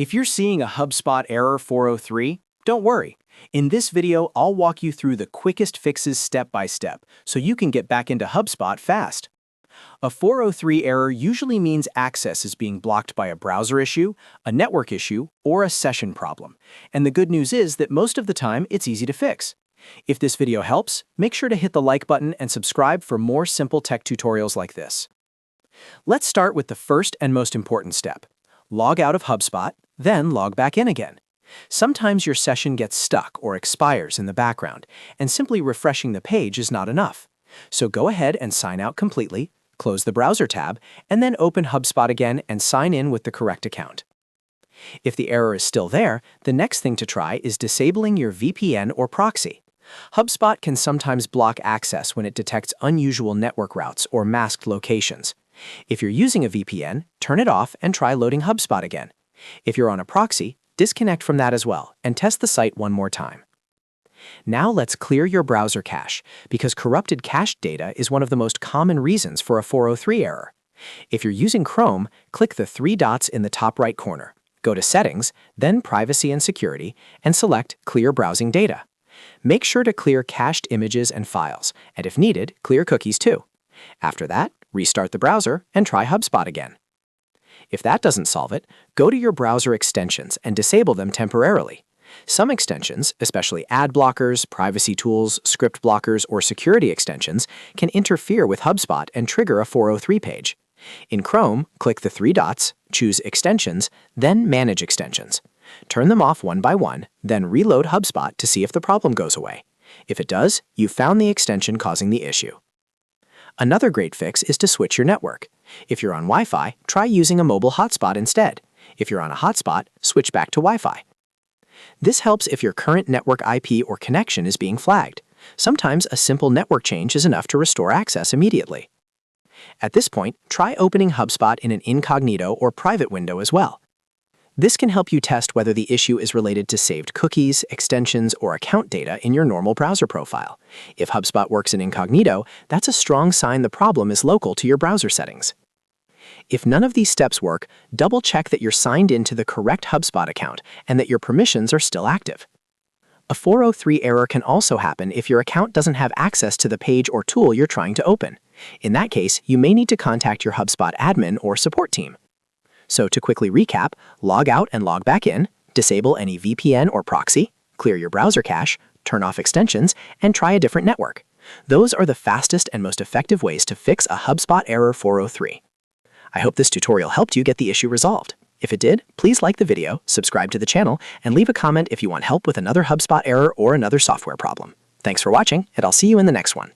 If you're seeing a HubSpot error 403, don't worry. In this video, I'll walk you through the quickest fixes step by step so you can get back into HubSpot fast. A 403 error usually means access is being blocked by a browser issue, a network issue, or a session problem. And the good news is that most of the time, it's easy to fix. If this video helps, make sure to hit the like button and subscribe for more simple tech tutorials like this. Let's start with the first and most important step. Log out of HubSpot, then log back in again. Sometimes your session gets stuck or expires in the background, and simply refreshing the page is not enough. So go ahead and sign out completely, close the browser tab, and then open HubSpot again and sign in with the correct account. If the error is still there, the next thing to try is disabling your VPN or proxy. HubSpot can sometimes block access when it detects unusual network routes or masked locations. If you're using a VPN, turn it off and try loading HubSpot again. If you're on a proxy, disconnect from that as well and test the site one more time. Now let's clear your browser cache, because corrupted cached data is one of the most common reasons for a 403 error. If you're using Chrome, click the three dots in the top right corner. Go to Settings, then Privacy and Security, and select Clear Browsing Data. Make sure to clear cached images and files, and if needed, clear cookies too. After that, restart the browser and try HubSpot again. If that doesn't solve it, go to your browser extensions and disable them temporarily. Some extensions, especially ad blockers, privacy tools, script blockers, or security extensions, can interfere with HubSpot and trigger a 403 page. In Chrome, click the three dots, choose Extensions, then Manage Extensions. Turn them off one by one, then reload HubSpot to see if the problem goes away. If it does, you've found the extension causing the issue. Another great fix is to switch your network. If you're on Wi-Fi, try using a mobile hotspot instead. If you're on a hotspot, switch back to Wi-Fi. This helps if your current network IP or connection is being flagged. Sometimes a simple network change is enough to restore access immediately. At this point, try opening HubSpot in an incognito or private window as well. This can help you test whether the issue is related to saved cookies, extensions, or account data in your normal browser profile. If HubSpot works in incognito, that's a strong sign the problem is local to your browser settings. If none of these steps work, double-check that you're signed in to the correct HubSpot account and that your permissions are still active. A 403 error can also happen if your account doesn't have access to the page or tool you're trying to open. In that case, you may need to contact your HubSpot admin or support team. So to quickly recap, log out and log back in, disable any VPN or proxy, clear your browser cache, turn off extensions, and try a different network. Those are the fastest and most effective ways to fix a HubSpot error 403. I hope this tutorial helped you get the issue resolved. If it did, please like the video, subscribe to the channel, and leave a comment if you want help with another HubSpot error or another software problem. Thanks for watching, and I'll see you in the next one.